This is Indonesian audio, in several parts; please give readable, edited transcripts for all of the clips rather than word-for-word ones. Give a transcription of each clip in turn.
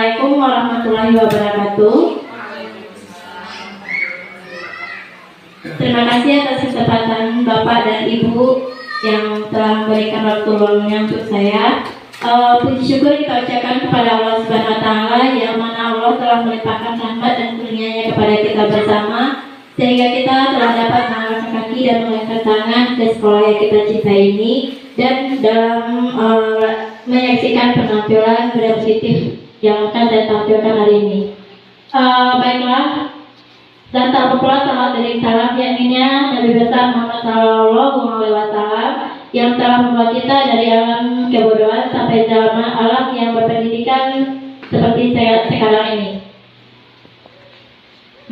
Assalamualaikum warahmatullahi wabarakatuh. Terima kasih atas kesempatan Bapak dan Ibu yang telah memberikan waktu luangnya untuk saya. Puji syukur kita ucapkan kepada Allah Subhanahu Wa Taala yang mana Allah telah melimpahkan rahmat dan kurnia-Nya kepada kita bersama, sehingga kita telah dapat mengangkat kaki dan mengangkat tangan ke sekolah yang kita cintai ini, dan dalam menyaksikan penampilan budaya positif yang akan saya tampilkan hari ini. Baiklah, dan tak lupa salat dari salam yakninya Nabi besar Muhammad Sallallahu Alaihi Wasallam yang telah membawa kita dari alam kebodohan sampai zaman alam yang berpendidikan seperti sekarang ini.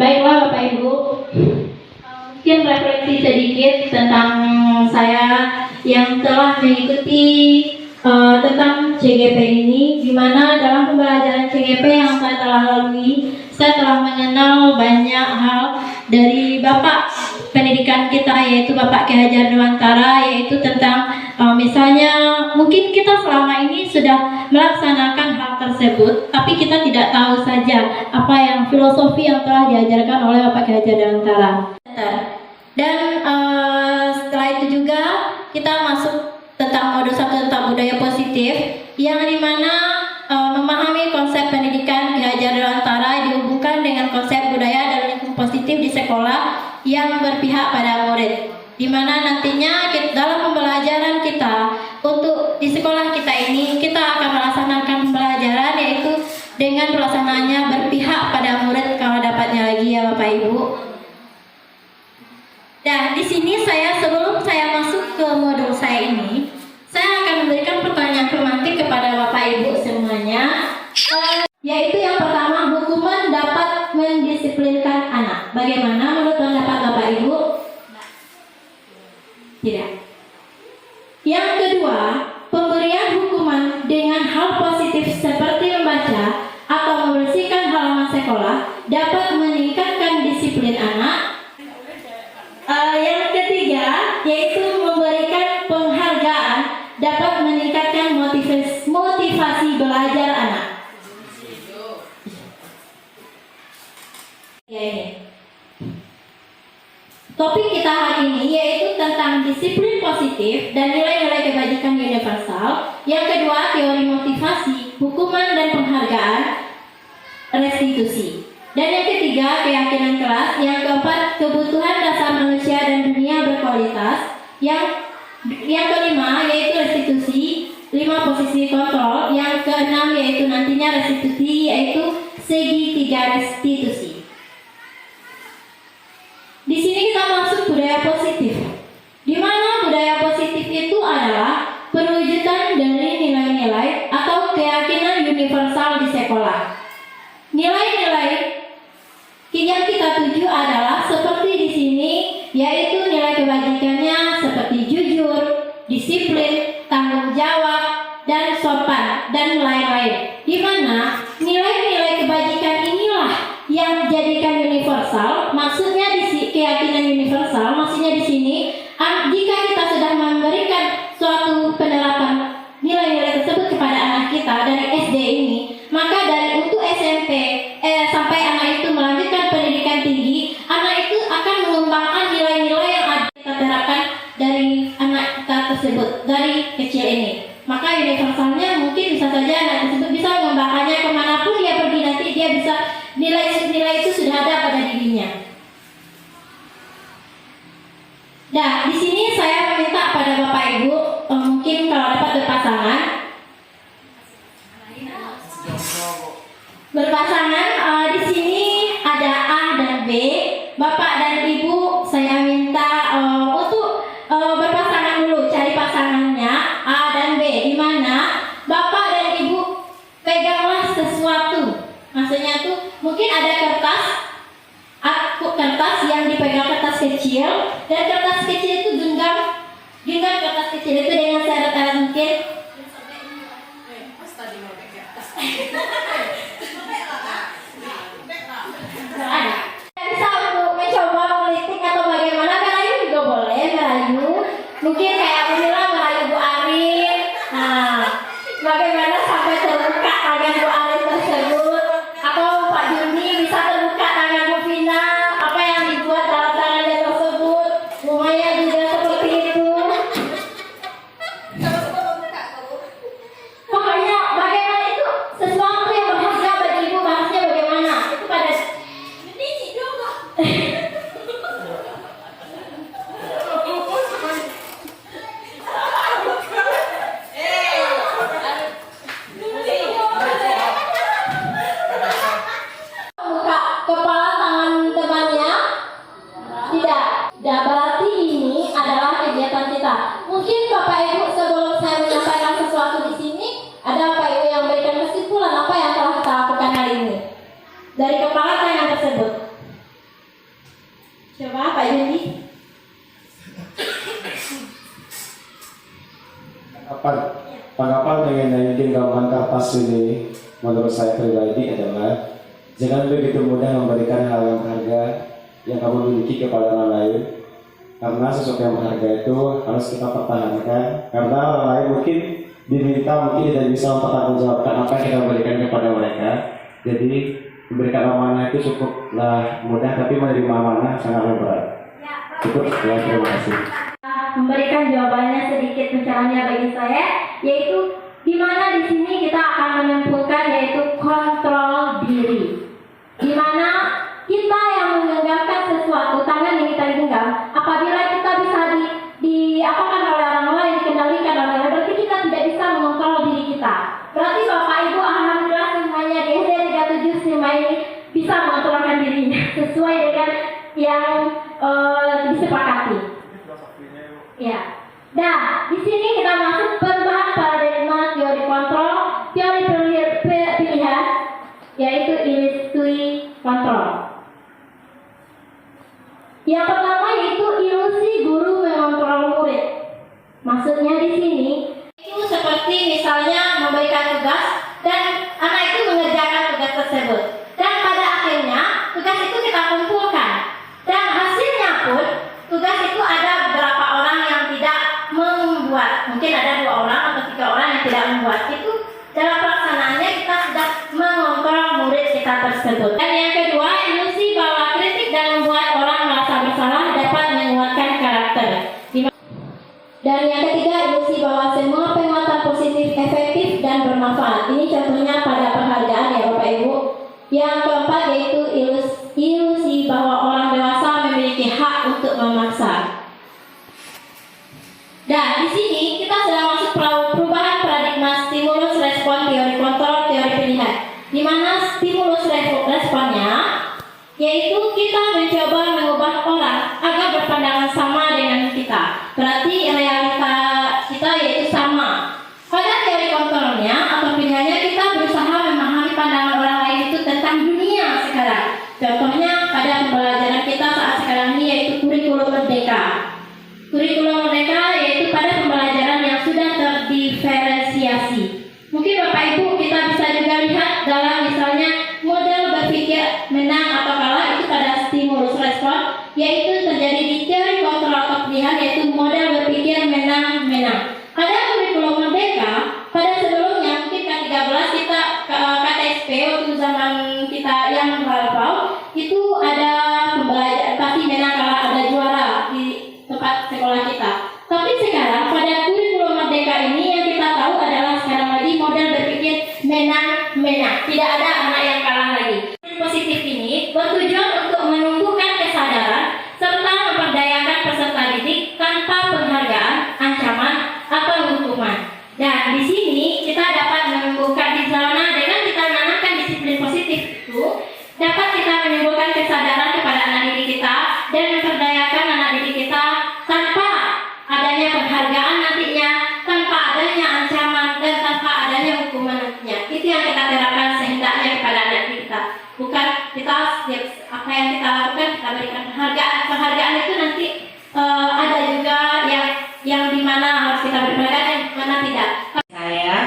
Baiklah Bapak Ibu, mungkin refleksi sedikit tentang saya yang telah mengikuti tentang CGP ini, di mana dalam pembelajaran CGP yang saya telah lalui, saya telah mengenal banyak hal dari Bapak pendidikan kita, yaitu Bapak Ki Hajar Dewantara, yaitu tentang misalnya mungkin kita selama ini sudah melaksanakan hal tersebut, tapi kita tidak tahu saja apa yang filosofi yang telah diajarkan oleh Bapak Ki Hajar Dewantara. Dan setelah itu juga kita masuk tentang modul 1 tentang budaya positif, yang dimana memahami konsep pendidikan Ki Hajar Dewantara dihubungkan dengan konsep budaya dan lingkungan positif di sekolah yang berpihak pada murid, dimana nantinya dalam pembelajaran kita untuk di sekolah kita ini kita akan melaksanakan pembelajaran yaitu dengan pelaksanaannya berpihak pada murid kalau dapatnya lagi ya Bapak Ibu. Nah, di sini sebelum saya masuk ke modul saya ini, saya akan memberikan pertanyaan pemantik kepada Bapak Ibu semuanya, yaitu yang pertama, hukuman dapat mendisiplinkan anak. Bagaimana menurut pendapat Bapak Ibu? Tidak. Yang kedua, pemberian hukuman dengan hal positif seperti membaca atau membersihkan halaman sekolah dapat meningkatkan disiplin anak. Yang ketiga, yaitu memberikan penghargaan dapat meningkatkan motivasi belajar anak. Ya, ini. Topik kita hari ini yaitu tentang disiplin positif dan nilai-nilai kebajikan universal. Yang kedua, teori motivasi, hukuman dan penghargaan, restitusi. Dan yang ketiga, keyakinan kelas. Yang keempat, kebutuhan dasar manusia dan dunia berkualitas. Yang kelima yaitu restitusi, 5 posisi kontrol. Yang keenam yaitu nantinya restitusi, yaitu segi 3 restitusi. Di sini kita masuk budaya positif, di mana budaya positif itu adalah perwujudan dari nilai-nilai atau keyakinan universal di sekolah. Nilai-nilai yang kita tuju adalah seperti di sini, yaitu nilai kebajikannya seperti jujur, disiplin, tanggung jawab, dan sopan, dan lain-lain. Di mana nilai-nilai kebajikan inilah yang dijadikan universal. Maksudnya keyakinan universal, maksudnya di sini, jika kita sudah memberikan suatu penerapan nilai-nilai tersebut kepada anak kita dari SD ini, maka dari untuk SMP sampai anak itu melanjutkan pendidikan tinggi, anak itu akan mengembangkan nilai-nilai yang ada kita terapkan dari anak kita tersebut dari kecil ini. Maka universalnya mungkin bisa saja anak tersebut bisa mengembangkannya kemanapun dia pergi, nanti dia bisa nilai-nilai itu sudah ada pada dirinya. Nah, di sini saya meminta pada Bapak Ibu, mungkin kalau dapat berpasangan, di sini ada A dan B. Bapak dan Ibu, saya minta untuk berpasangan dulu, cari pasangannya A dan B, di mana Bapak dan Ibu peganglah sesuatu. Maksudnya tuh mungkin ada kertas yang dipegang kertas kecil, dan kertas kecil itu genggam kertas kecil itu dengan syarat mungkin. Ada. Bisa untuk mencoba melitik atau bagaimana, merayu juga boleh, merayu. Mungkin kayak Mila merayu Bu Arin. Nah, bagaimana sampai terbuka tangan Bu Arin tersebut? dari kepala tangan tersebut. Coba Pak Yudi. Tanggapan mengenai genggaman kertas ini menurut saya pribadi adalah jangan begitu mudah memberikan hal yang berharga yang kamu miliki kepada orang lain, karena sesuatu yang berharga itu harus kita pertahankan, karena orang lain mungkin mungkin tidak bisa mempertanggungjawabkan apa yang kita berikan kepada mereka. Jadi memberikan amanah itu cukuplah mudah, tapi menerima amanah sangatlah berat. Cukup ya, terima kasih. Memberikan jawabannya sedikit pencerahannya bagi saya, yaitu di mana di sini kita akan menyimpulkan yaitu kontrol diri, di mana kita yang menggenggamkan sesuatu, tangan yang kita genggam, apabila kita bisa diapakan oleh orang lain, dikendalikan oleh orang lain, berarti kita tidak bisa mengontrol diri kita. Berarti Bapak Ibu alhamdulillah semuanya di SD 37 SIMA ini bisa mengontrolkan dirinya sesuai dengan yang disepakati. Ya. Nah, di sini kita masuk perubahan paradigma teori kontrol, teori pilihan, yaitu ilusi kontrol. Yang pertama yaitu ilusi guru mengontrol murid. Maksudnya di sini itu seperti misalnya memberikan tugas dan anak itu mengerjakan tugas tersebut. Dan pada akhirnya tugas itu kita kumpulkan. Dan hasilnya pun tugas itu ada beberapa orang yang tidak membuat. Mungkin ada 2 orang atau 3 orang yang tidak membuat. Itu dalam pelaksanaannya kita sudah mengontrol murid kita tersebut. Dan yang kedua, ilusi bahwa kritik dan membuat orang merasa bersalah dapat menguatkan karakter. Dan yang ketiga, ilusi bahwa semua penguatan positif efektif dan bermanfaat. Ini contohnya pada penghargaan ya Bapak Ibu. Yang keempat yaitu ilusi bahwa orang dewasa memiliki hak untuk memaksa. Dan di sini kita sedang masuk perubahan paradigma stimulus respon teori kontrol teori pilihan, di mana stimulus responnya yaitu kita mencoba mengubah orang agar berpandangan sama dengan kita. Berarti realita kita yaitu sama. Pada teori kontrolnya atau pilihannya kita berusaha memahami pandangan orang lain itu tentang dunia sekarang. Contohnya pada pembelajaran kita saat sekarang ini yaitu kurikulum merdeka. Kurikulum merdeka yaitu pada pembelajaran yang sudah terdiferensiasi. Mungkin Bapak Ibu kita bisa juga lihat dalam misalnya model berpikir menang atau kalah itu pada stimulus respon, yaitu terjadi di teori kontrol atau pilihan yaitu model berpikir menang-menang. Pada kurikulum merdeka, pada sebelumnya mungkin K13 kita KTSP waktu zaman kita yang berlalu itu ada pembelajaran pasti menang kalah, ada juara di tempat sekolah kita. Tapi sekarang pada kurikulum merdeka ini yang kita tahu adalah sekarang lagi model berpikir menang-menang, tidak ada anak yang kalah lagi. Positif ini bertujuan untuk menumbuhkan kesadaran serta memperdayakan peserta didik tanpa penghargaan, ancaman, atau hukuman. Dan di sini kita dapat menumbuhkan di sana dengan kita menanamkan disiplin positif itu dapat kita menimbulkan kesadaran kepada anak didik kita dan memperdayakan anak didik kita tanpa adanya penghargaan nantinya, tanpa adanya ancaman dan tanpa adanya hukuman nantinya. Itu yang kita terapkan sehendaknya kepada anak didik kita. Bukan kita apa yang kita lakukan kita berikan penghargaan. Penghargaan itu nanti ada juga yang dimana harus kita beri penghargaan dan mana tidak. Saya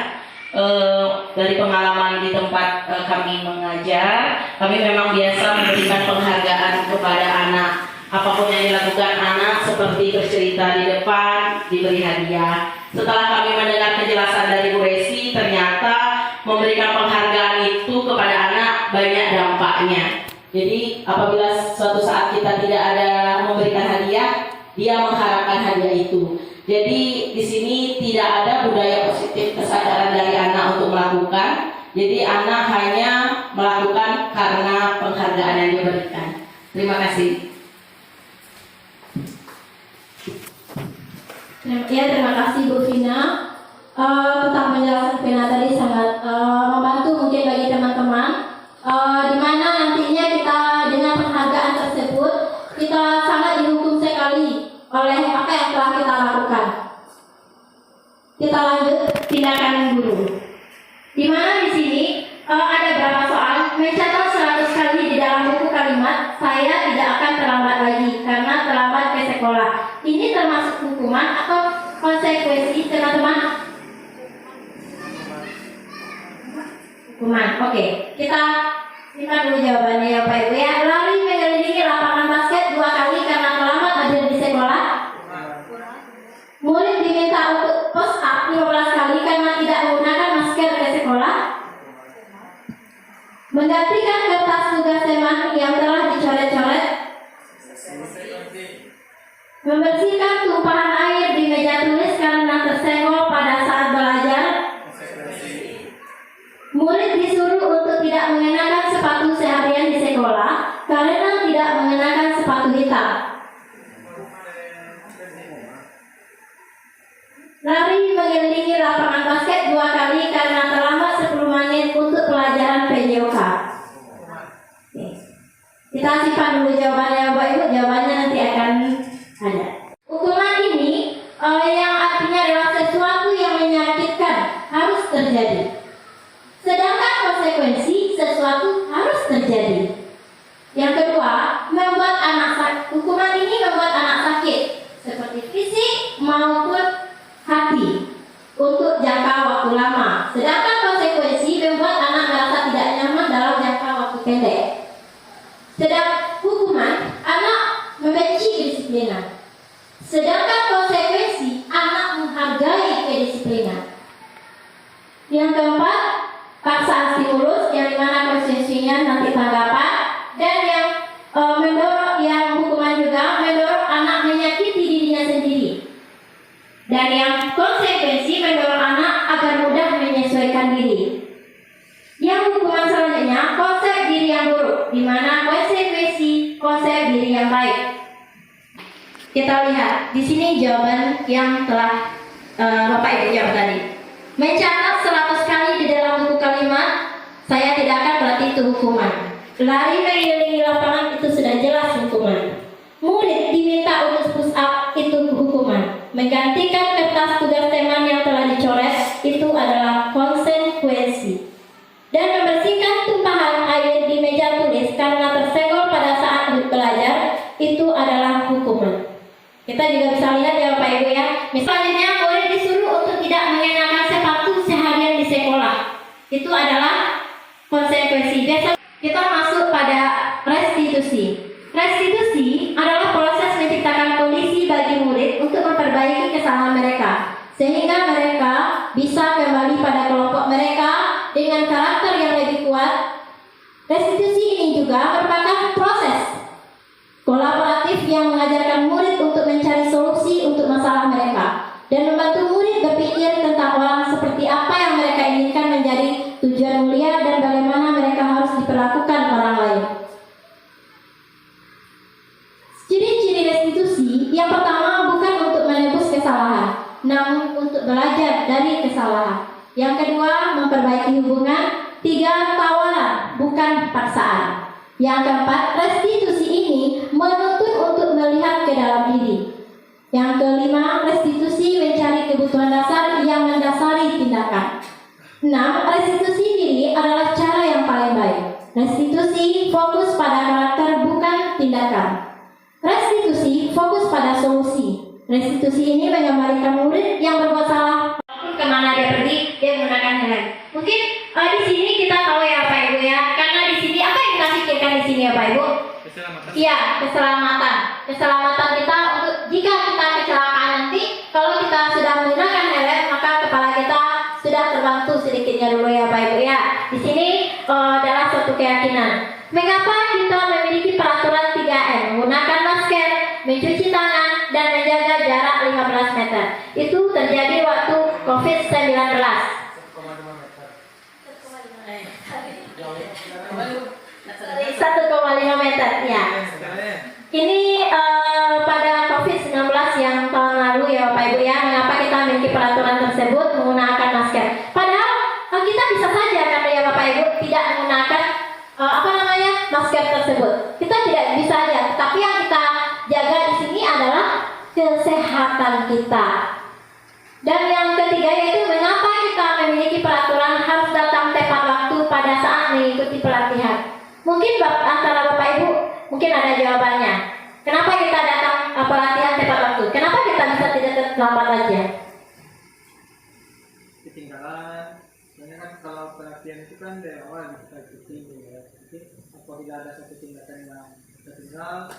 dari pengalaman di tempat kami mengajar, kami memang biasa memberikan penghargaan kepada anak. Apapun yang dilakukan anak seperti bercerita di depan, diberi hadiah. Setelah kami mendengar kejelasan dari Bu Resi, ternyata memberikan penghargaan itu kepada anak banyak dampaknya. Jadi apabila suatu saat kita tidak ada memberikan hadiah, dia mengharapkan hadiah itu. Jadi di sini tidak ada budaya positif kesadaran dari anak untuk melakukan. Jadi anak hanya melakukan karena penghargaan yang diberikan. Terima kasih. Ya, terima kasih Bu Vina. Tentang penjelasan Vina tadi sangat membantu mungkin bagi teman-teman. Di mana nantinya kita dengan penghargaan tersebut kita sangat dihukum sekali oleh apa yang telah kita lakukan. Kita lanjut tindakan guru. Di mana di sini ada beberapa soal mencatat 100 kali konsekuensi teman-teman? Hukuman. Oke, kita simak dulu jawabannya ya Pak Ibu ya. Lari mengelilingi lapangan basket 2 kali karena terlambat hadir di sekolah. Murid diminta untuk push up 15 kali karena tidak menggunakan masker ke sekolah. Menggantikan kertas tugas teman yang telah dicoret-coret. Membersihkan tumpahan air di meja tulis karena tersenggol pada saat belajar. Murid disuruh untuk tidak mengenakan sepatu seharian di sekolah karena tidak mengenakan sepatu hitam. Lari mengelilingi lapangan basket 2 kali karena terlambat 10 menit untuk pelajaran PJOK. Kita simpan dulu jawabannya Bapak Ibu, jawabannya nanti akan ada. Hukuman ini yang artinya adalah sesuatu yang menyakitkan harus terjadi. Sedangkan konsekuensi sesuatu harus terjadi. Yang kedua, membuat anak sakit. Hukuman ini membuat anak sakit seperti fisik maupun hati untuk jangka waktu lama. Sedangkan konsekuensi membuat anak merasa tidak nyaman dalam jangka waktu pendek. Sedang hukuman anak membenci kedisiplinan. Sedangkan konsekuensi anak menghargai kedisiplinan. Yang keempat, paksaan stimulus yang dimana konsekuensinya nanti tanggapan, dan yang mendorong, yang hukuman juga mendorong anak menyakiti dirinya sendiri, dan yang konsekuensi mendorong anak agar mudah menyesuaikan diri. Yang hukuman selanjutnya konsep diri yang buruk, di mana konsekuensi konsep diri yang baik. Kita lihat di sini jawaban yang telah Bapak Ibu jawab tadi. Mencatat 100 kali di dalam buku kalimat, saya tidak akan berarti itu hukuman. Lari mengelilingi lapangan itu sudah jelas hukuman. Murid diminta untuk push up itu hukuman. Menggantikan kertas tugas teman yang telah dicoret itu adalah konsekuensi. Dan membersihkan tumpahan air di meja tulis karena tersenggol pada saat belajar itu adalah hukuman. Kita juga bisa lihat ya Bapak Ibu ya. Misalnya murid disuruh untuk tidak mengenakan sepatu seharian di sekolah. Itu adalah konsekuensi. Biasa kita masuk pada restitusi. Restitusi adalah proses menciptakan kondisi bagi murid untuk memperbaiki kesalahan mereka, sehingga mereka bisa kembali pada kelompok mereka dengan karakter yang lebih kuat. Restitusi ini juga merupakan proses kolaboratif yang mengajarkan murid untuk mencari solusi untuk masalah mereka dan membantu murid berpikir tentang orang seperti apa yang mereka inginkan menjadi tujuan mulia dan bagaimana mereka harus diperlakukan orang lain. Ciri-ciri restitusi yang pertama bukan untuk menebus kesalahan, namun untuk belajar dari kesalahan. Yang kedua, memperbaiki hubungan. 3, tawaran, bukan paksaan. Yang keempat, restitusi ini menuntut untuk melihat ke dalam diri. Yang kelima, restitusi mencari kebutuhan dasar yang mendasari tindakan. 6, restitusi diri adalah cara yang paling baik. Restitusi fokus pada karakter, bukan tindakan. Restitusi fokus pada solusi. Restitusi ini mengembalikan murid yang berbuat salah walaupun kemana dia pergi, dia menggunakan helm. Mungkin di sini kita tahu ya Pak Ibu ya, karena di sini apa yang kita pikirkan di sini ya Pak Ibu? Iya, keselamatan. Keselamatan kita untuk jika kita kecelakaan nanti, kalau kita sudah menggunakan helm, maka kepala kita sudah terbantu sedikitnya dulu ya Pak Ibu ya. Di sini adalah suatu keyakinan. Mengapa kita memiliki peraturan 3M? Menggunakan masker, mencuci tangan, dan menjaga jarak 15 meter. Itu terjadi waktu COVID-19. 1,5 meter ya. Ini pada COVID-19 yang tahun lalu ya Bapak Ibu ya, mengapa kita memiliki peraturan tersebut menggunakan masker. Padahal kita bisa saja karena ya Bapak Ibu tidak menggunakan masker tersebut. Kita tidak bisa saja, tapi yang kita jaga di sini adalah kesehatan kita. Dan yang ketiga yaitu mengapa kita memiliki peraturan harus datang tepat waktu pada saat mengikuti pelatihan. Mungkin antara Bapak Ibu mungkin ada jawabannya. Kenapa kita datang pelatihan tepat waktu? Kenapa kita bisa tidak terlambat aja? relawan kita ikuti ya. Jadi apabila ada satu tindakan yang tertinggal,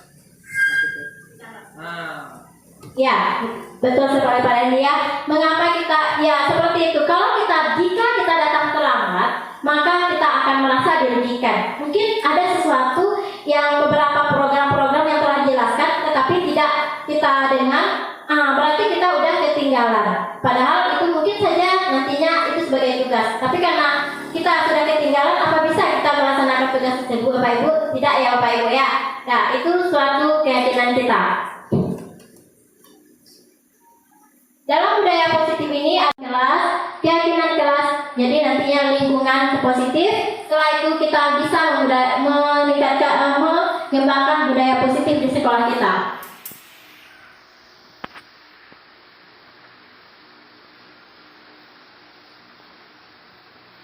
Ya, betul sekali Pak Randy ya. Mengapa kita ya seperti itu? Jika kita datang terlambat, maka kita akan merasa dirugikan. Mungkin ada sesuatu yang beberapa program-program yang telah dijelaskan, tetapi tidak kita dengar. Berarti kita udah ketinggalan. Padahal itu mungkin saja nantinya itu sebagai tugas. Tapi karena kita sudah ketinggalan, apa bisa kita melaksanakan tugas tersebut, Bapak Ibu? Tidak ya Bapak Ibu ya. Nah, itu suatu keyakinan kita. Dalam budaya positif ini ada kelas, keyakinan kelas, jadi nantinya lingkungan positif. Setelah itu kita bisa meningkatkan, mengembangkan budaya positif di sekolah kita.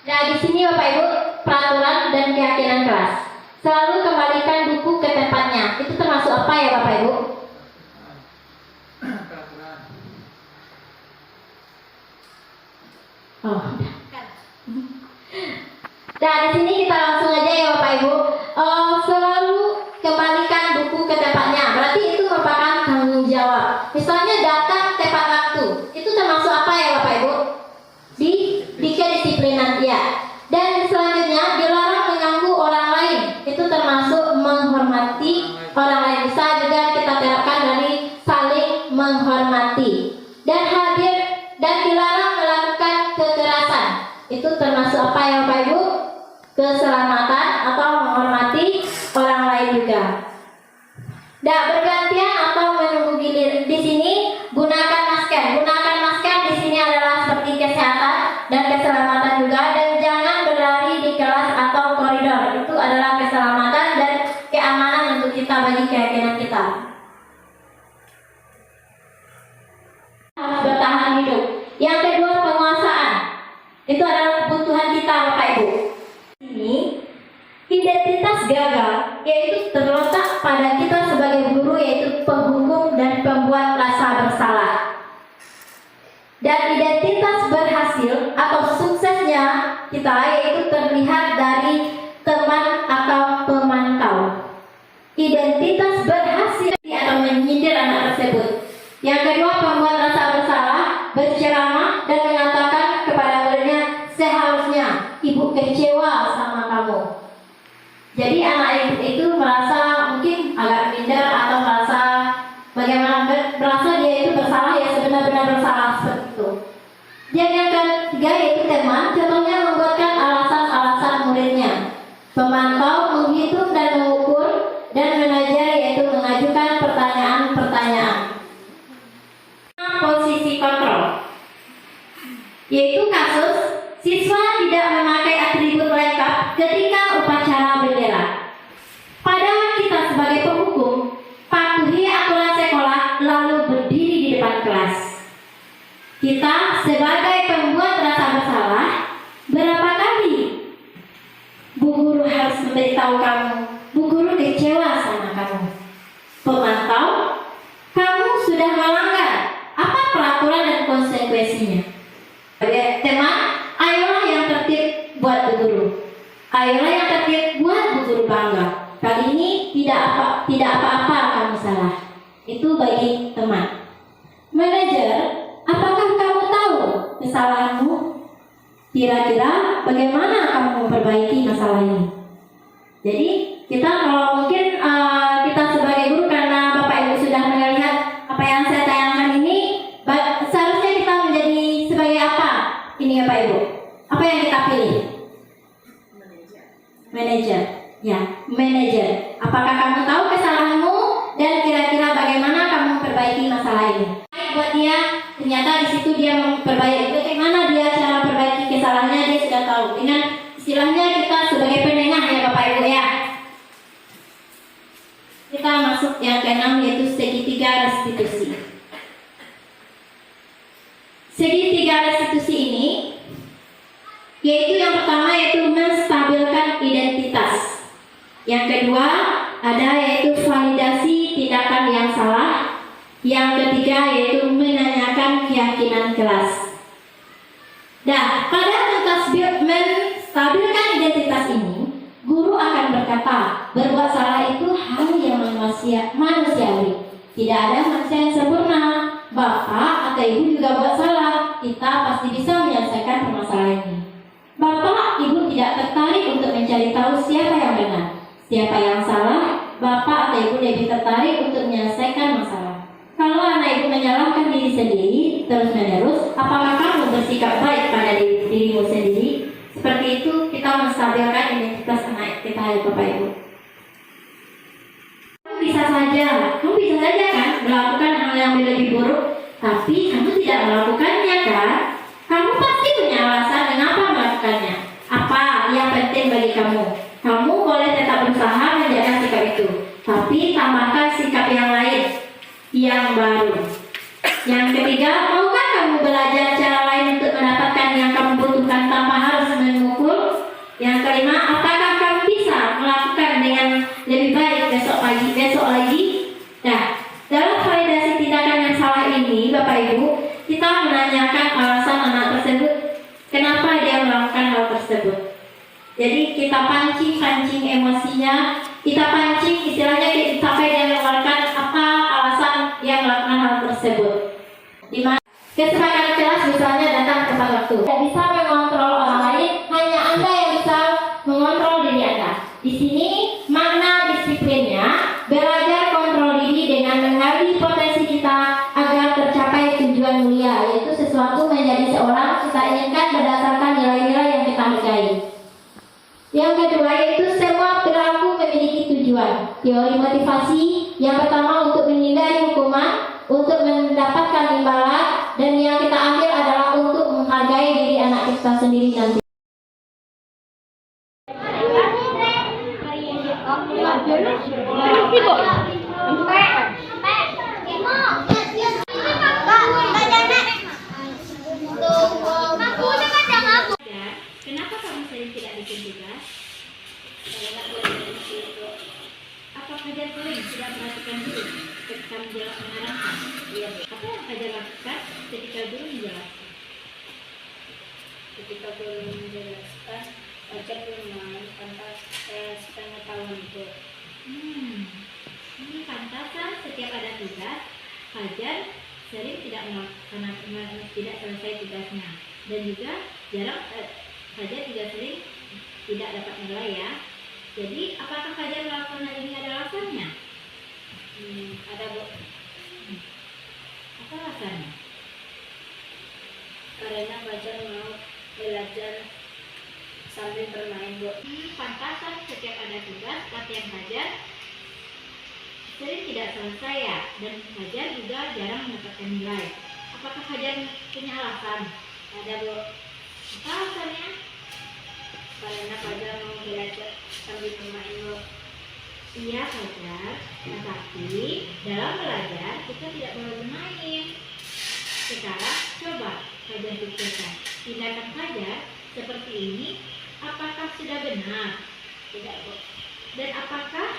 Nah, di sini Bapak Ibu, peraturan dan keyakinan kelas. Selalu kembalikan buku ke tempatnya. Itu termasuk apa ya Bapak Ibu? Oh, nah di sini kita langsung aja ya Bapak Ibu. Selalu kembalikan buku ke tempatnya. Berarti itu merupakan tanggung jawab. Misalnya datang tepat waktu. Itu termasuk apa ya Bapak Ibu? Di kedisiplinan ya. Dan selanjutnya dilarang mengganggu orang lain. Itu termasuk menghormati orang lain. Bisa juga kita terapkan dari saling menghormati. Dan dilarang melakukan kekerasan. Itu termasuk apa ya Bapak Ibu? Keselamatan atau menghormati orang lain juga. Dan bergantian atau menunggu gilir. Di sini gunakan masker. Gunakan masker di sini adalah seperti kesehatan dan keselamatan juga. Dan jangan berlari di kelas atau koridor. Itu adalah keselamatan dan keamanan untuk kita bagi keyakinan kita. Harus bertahan hidup. Yang kedua, penguasaan. Itu adalah kebutuhan kita Bapak Ibu. Ini identitas gagal yaitu terletak pada kita sebagai guru, yaitu penghukum dan pembuat rasa bersalah. Dan identitas berhasil atau suksesnya kita yaitu terlihat dari teman atau pemantau. Identitas berhasil atau menyindir anak tersebut. Yang kedua, pembuat rasa bersalah, berceramah dan mengatakan kepada muridnya, seharusnya ibu kecewa sama kamu. Jadi anak ibu itu merasa mungkin agak minder atau merasa bagaimana, merasa dia itu bersalah, ya sebenar-benar bersalah seperti itu. Dan yang ketiga yaitu teman, contohnya membuatkan alasan-alasan muridnya. Pemantau, menghitung dan mengukur, dan manajer yaitu mengajukan pertanyaan-pertanyaan. Posisi kontrol, yaitu kasus siswa tidak memakai atribut lengkap ketika upacara bendera. Padahal kita sebagai penghukum patuhi aturan sekolah lalu berdiri di depan kelas. Kita sebagai pembuat rasa bersalah, berapa kali Bu Guru harus memberitahu kamu, Bu Guru kecewa sama kamu. Pemantau, kamu sudah melanggar. Apa peraturan dan konsekuensinya? Teman, ayolah yang tertib buat Bu Guru. Ayolah yang tertib buat Bu Guru bangga. Kali ini tidak apa-apa kamu salah. Itu bagi teman. Manajer, apakah kamu tahu kesalahanmu? Kira-kira bagaimana kamu memperbaiki masalah ini? Jadi kita kalau mungkin kita sebagai guru, karena Bapak Ibu sudah melihat apa yang saya tayangkan ini, seharusnya kita menjadi sebagai apa? Ini Bapak Ibu, apa yang kita pilih? Manajer. Ya, manajer. Apakah kamu tahu kesalahanmu dan kira-kira bagaimana kamu memperbaiki masalah ini? Buat dia, ternyata di situ dia memperbaiki. Bagaimana dia cara memperbaiki kesalahannya, dia sudah tahu. Dengan istilahnya kita sebagai penengah ya Bapak Ibu ya. Kita masuk yang keenam yaitu segitiga restitusi. Segitiga restitusi ini yaitu yang pertama yaitu menstabilkan identitas. Yang kedua ada yaitu validasi tindakan yang salah. Yang ketiga yaitu menanyakan keyakinan kelas. Nah, pada menstabilkan identitas ini, guru akan berkata, berbuat salah itu hal yang manusiawi. Tidak ada manusia yang sempurna. Bapak atau ibu juga buat salah. Kita pasti bisa menyelesaikan permasalahan ini. Bapak, ibu tidak tertarik untuk mencari tahu siapa yang benar, siapa yang salah. Bapak atau ibu lebih tertarik untuk menyelesaikan masalah. Kalau anak ibu menyalahkan diri sendiri terus-menerus, apakah kamu bersikap baik pada dirimu sendiri? Seperti itu kita menstabilkan identitas anak kita ya Bapak Ibu. Kamu bisa saja kan melakukan hal yang lebih buruk, tapi kamu tidak melakukannya kan? Kamu pasti punya alasan mengapa melakukannya. Apa yang penting bagi kamu? Kamu boleh tetap berusaha menjaga sikap itu, tapi tambahkan sikap yang lain, yang baru. Yang ketiga, maukah kamu belajar cara lain untuk mendapatkan yang kamu butuhkan tanpa harus memukul? Yang kelima, apakah kamu bisa melakukan dengan lebih baik besok lagi? Nah, dalam validasi tindakan yang salah ini, Bapak Ibu, kita menanyakan alasan anak tersebut kenapa dia melakukan hal tersebut. Jadi kita pancing emosinya, kita pancing istilahnya sampai dia mengeluarkan apa alasan dia melakukan hal tersebut. Dimana kesepakatan kelas misalnya datang tepat waktu. Tidak bisa mengontrol orang lain, hanya Anda yang bisa mengontrol diri Anda. Di sini makna disiplinnya belajar kontrol diri dengan menggali potensi kita agar tercapai tujuan mulia, yaitu sesuatu menjadi seorang kita inginkan berdasarkan nilai-nilai yang kita hargai. Yang kedua yaitu semua perilaku memiliki tujuan. Teori motivasi yang pertama untuk menghindari hukuman, untuk mendapatkan imbalan, dan yang kita ambil adalah untuk menghargai diri anak kita sendiri nanti. Kenapa kamu sering tidak bikin tugas? Apa Fajar sering tidak perhatikan guru ketika mengarahkan? Iya. Apa yang Fajar lakukan ketika guru menjelaskan? Ketika guru menjelaskan, Fajar bermain tanpa setengah tahun itu. Ini pantasan setiap ada tugas, Fajar sering tidak melakukan, tidak selesai tugasnya, dan juga jarang Fajar juga sering tidak dapat nilai ya. Jadi apakah Fajar melakukan hal ini ada alasannya? Ada Bu. Apa alasannya? Karena Fajar mau belajar sambil bermain Bu. Pantasan setiap ada tugas latihan Fajar sering tidak selesai ya, dan Fajar juga jarang mendapatkan nilai. Apakah Fajar punya alasan? Ada Bu. Apa alasannya? Karena Fajar mau belajar sambil bermain Bu. Iya Fajar, tetapi dalam belajar kita tidak boleh bermain. Sekarang coba Fajar pikirkan, tindakan Fajar seperti ini apakah sudah benar? Tidak Bu. Dan apakah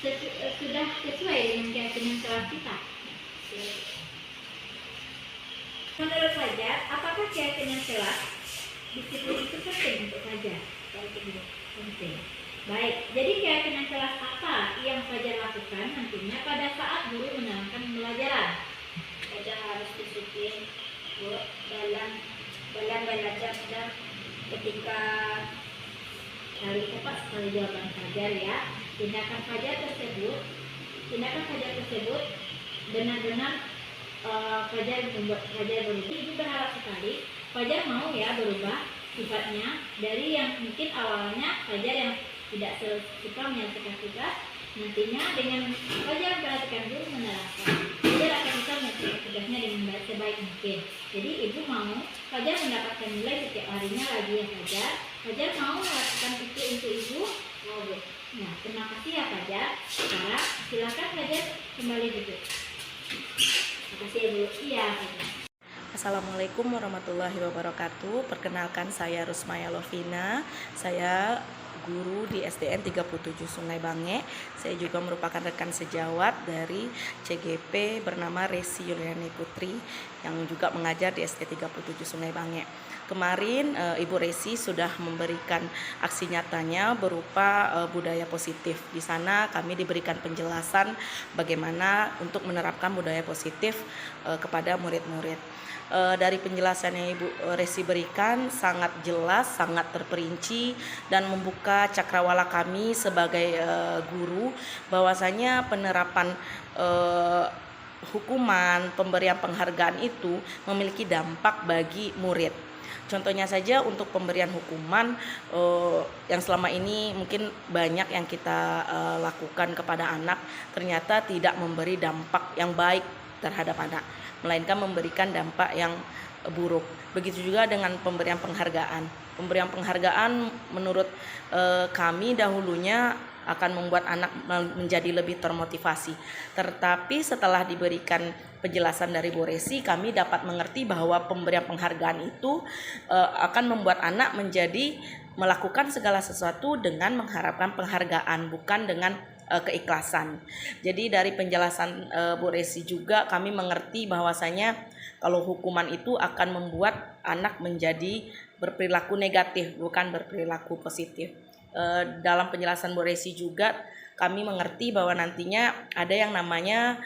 sudah sesuai dengan keyakinan kelas kita? Menurut Fajar, apakah keyakinan kelas disiplin itu penting untuk Fajar? Penting. Baik, jadi keyakinan kelas apa yang Fajar lakukan nantinya pada saat guru menerangkan pembelajaran? Fajar harus disiplin dalam belajar, dan ketika kali tepat sekali jawaban Fajar ya, tindakan Fajar tersebut benar-benar Fajar membuat Fajar berubah. Ibu berharap sekali Fajar mau ya berubah sifatnya dari yang mungkin awalnya Fajar yang tidak suka menyelesaikan tugas, nantinya dengan Fajar perhatikan guru menerangkan, Fajar akan bisa menyelesaikan tugasnya dengan sebaik mungkin. Jadi ibu mau Fajar mendapatkan nilai setiap harinya lagi ya Fajar. Fajar mau melakukan itu untuk ibu? Mau Bu. Nah, terima kasih ya Fajar. Sekarang silakan Fajar kembali duduk. Terima kasih ya Bu. Iya Fajar. Assalamualaikum warahmatullahi wabarakatuh. Perkenalkan saya Rusmaya Lovina. Saya guru di SDN 37 Sungai Bange. Saya juga merupakan rekan sejawat dari CGP bernama Resi Yuliani Putri yang juga mengajar di SD 37 Sungai Bange. Kemarin Ibu Resi sudah memberikan aksi nyatanya berupa budaya positif. Di sana kami diberikan penjelasan bagaimana untuk menerapkan budaya positif kepada murid-murid. Dari penjelasan yang Ibu Resi berikan sangat jelas, sangat terperinci dan membuka cakrawala kami sebagai guru bahwasanya penerapan hukuman, pemberian penghargaan itu memiliki dampak bagi murid. Contohnya saja untuk pemberian hukuman yang selama ini mungkin banyak yang kita lakukan kepada anak ternyata tidak memberi dampak yang baik terhadap anak, melainkan memberikan dampak yang buruk. Begitu juga dengan pemberian penghargaan. Pemberian penghargaan menurut kami dahulunya akan membuat anak menjadi lebih termotivasi. Tetapi setelah diberikan penjelasan dari Bu Resi, kami dapat mengerti bahwa pemberian penghargaan itu akan membuat anak menjadi melakukan segala sesuatu dengan mengharapkan penghargaan, bukan dengan keikhlasan. Jadi dari penjelasan Bu Resi juga kami mengerti bahwasanya kalau hukuman itu akan membuat anak menjadi berperilaku negatif, bukan berperilaku positif. Dalam penjelasan Bu Resi juga kami mengerti bahwa nantinya ada yang namanya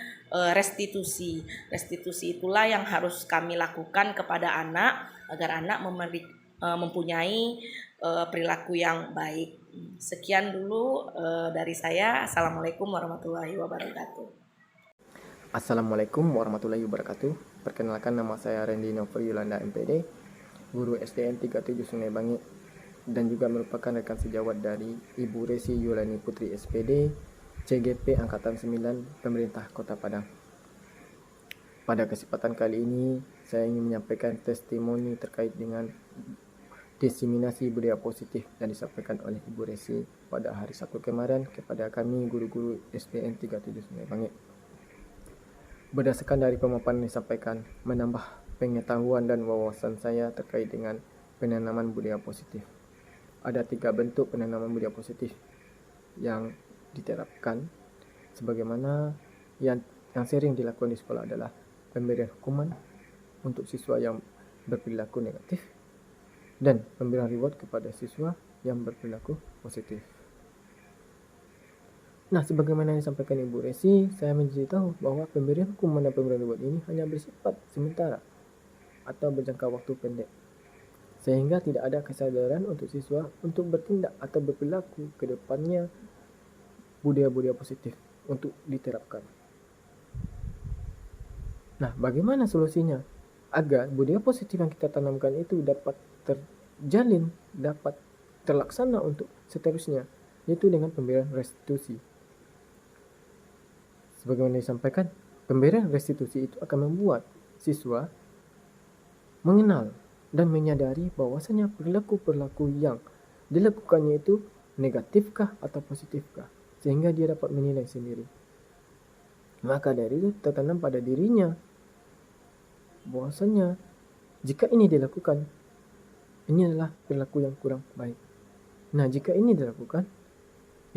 restitusi. Restitusi itulah yang harus kami lakukan kepada anak agar anak mempunyai perilaku yang baik. Sekian dulu dari saya. Assalamualaikum warahmatullahi wabarakatuh. Assalamualaikum warahmatullahi wabarakatuh. Perkenalkan, nama saya Randy Novel Yolanda MPD, guru SDN 37 Sungai Bangi, dan juga merupakan rekan sejawat dari Ibu Resi Yulani Putri SPD, CGP Angkatan 9 Pemerintah Kota Padang. Pada kesempatan kali ini, saya ingin menyampaikan testimoni terkait dengan diseminasi budaya positif yang disampaikan oleh Ibu Resi pada hari Sabtu kemarin kepada kami guru-guru SDN 37 Sungai Bangi. Berdasarkan dari pemaparan yang disampaikan, menambah pengetahuan dan wawasan saya terkait dengan penanaman budaya positif. Ada 3 bentuk penanaman budaya positif yang diterapkan, sebagaimana yang sering dilakukan di sekolah adalah pemberian hukuman untuk siswa yang berperilaku negatif dan pemberian reward kepada siswa yang berperilaku positif. Nah, sebagaimana yang disampaikan Ibu Resi, saya menjadi tahu bahwa pemberian hukuman dan pemberian reward ini hanya bersifat sementara atau berjangka waktu pendek, sehingga tidak ada kesadaran untuk siswa untuk bertindak atau berperilaku ke depannya budaya-budaya positif untuk diterapkan. Nah, bagaimana solusinya agar budaya positif yang kita tanamkan itu dapat terjalin, dapat terlaksana untuk seterusnya, yaitu dengan pemberian restitusi. Sebagaimana disampaikan, pemberian restitusi itu akan membuat siswa mengenal dan menyadari bahwasanya perilaku-perilaku yang dilakukannya itu negatifkah atau positifkah, sehingga dia dapat menilai sendiri. Maka dari itu tertanam pada dirinya bahwasanya jika ini dilakukan, ini adalah perilaku yang kurang baik. Nah, jika ini dilakukan,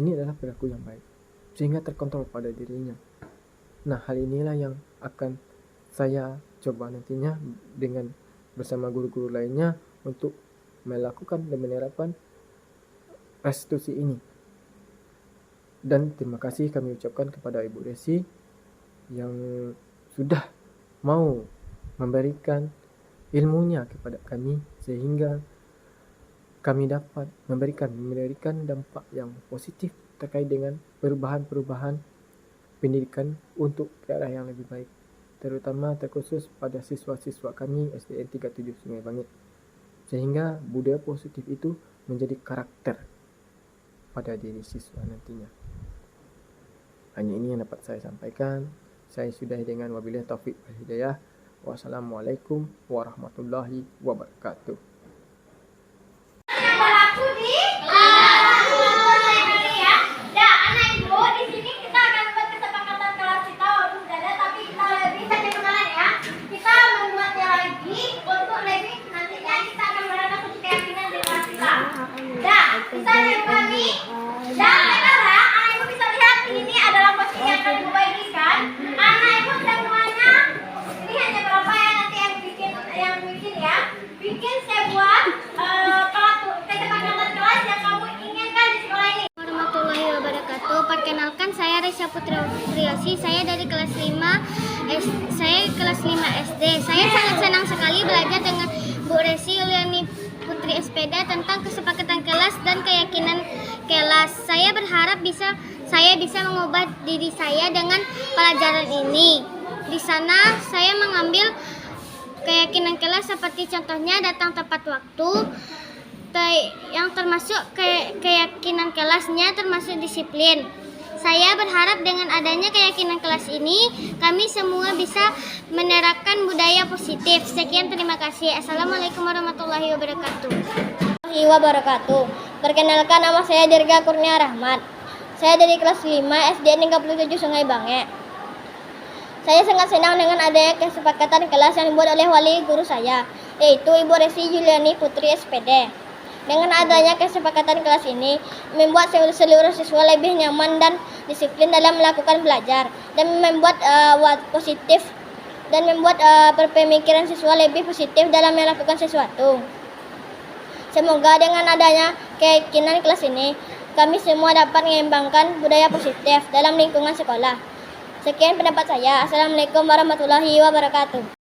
ini adalah perilaku yang baik, sehingga terkontrol pada dirinya. Nah, hal inilah yang akan saya coba nantinya dengan bersama guru-guru lainnya untuk melakukan dan menerapkan restitusi ini. Dan terima kasih kami ucapkan kepada Ibu Resi yang sudah mau memberikan ilmunya kepada kami, sehingga kami dapat memberikan dampak yang positif terkait dengan perubahan-perubahan pendidikan untuk ke arah yang lebih baik, terutama terkhusus pada siswa-siswa kami SDN 37 Sungai Bangi, sehingga budaya positif itu menjadi karakter pada diri siswa nantinya. Hanya ini yang dapat saya sampaikan. Saya sudahi dengan wabillahi taufik wal hidayah. Wassalamualaikum warahmatullahi wabarakatuh. Yang berlaku di ya. Nah, anak ibu di sini kita akan membuat kesepakatan kelas kita walaupun sudah ada, tapi kita lebih saja kemarin ya. Kita membuatnya lagi untuk lebih nantinya kita akan menanamkan keyakinan di kelas kita. Nah, bisa dipahami. Dan sekarang anak ibu bisa lihat ini adalah posisi yang akan ibu bagikan. Anak ibu semuanya ini hanya berapa ya nanti yang bikin ya. Bikin Resya Putri Priyosi. Saya dari kelas 5 SD. Saya sangat senang sekali belajar dengan Bu Resi Yuliani Putri SPD tentang kesepakatan kelas dan keyakinan kelas. Saya berharap saya bisa mengubah diri saya dengan pelajaran ini. Di sana saya mengambil keyakinan kelas seperti contohnya datang tepat waktu, yang termasuk keyakinan kelasnya termasuk disiplin. Saya berharap dengan adanya keyakinan kelas ini, kami semua bisa menerapkan budaya positif. Sekian, terima kasih. Assalamualaikum warahmatullahi wabarakatuh. Perkenalkan, nama saya Dirga Kurnia Rahmat. Saya dari kelas 5 SDN 37 Sungai Bange. Saya sangat senang dengan adanya kesepakatan kelas yang dibuat oleh wali guru saya, yaitu Ibu Resi Yuliani Putri SPD. Dengan adanya kesepakatan kelas ini, membuat seluruh siswa lebih nyaman dan disiplin dalam melakukan belajar, dan membuat positif dan membuat berpemikiran siswa lebih positif dalam melakukan sesuatu. Semoga dengan adanya keyakinan kelas ini, kami semua dapat mengembangkan budaya positif dalam lingkungan sekolah. Sekian pendapat saya. Assalamualaikum warahmatullahi wabarakatuh.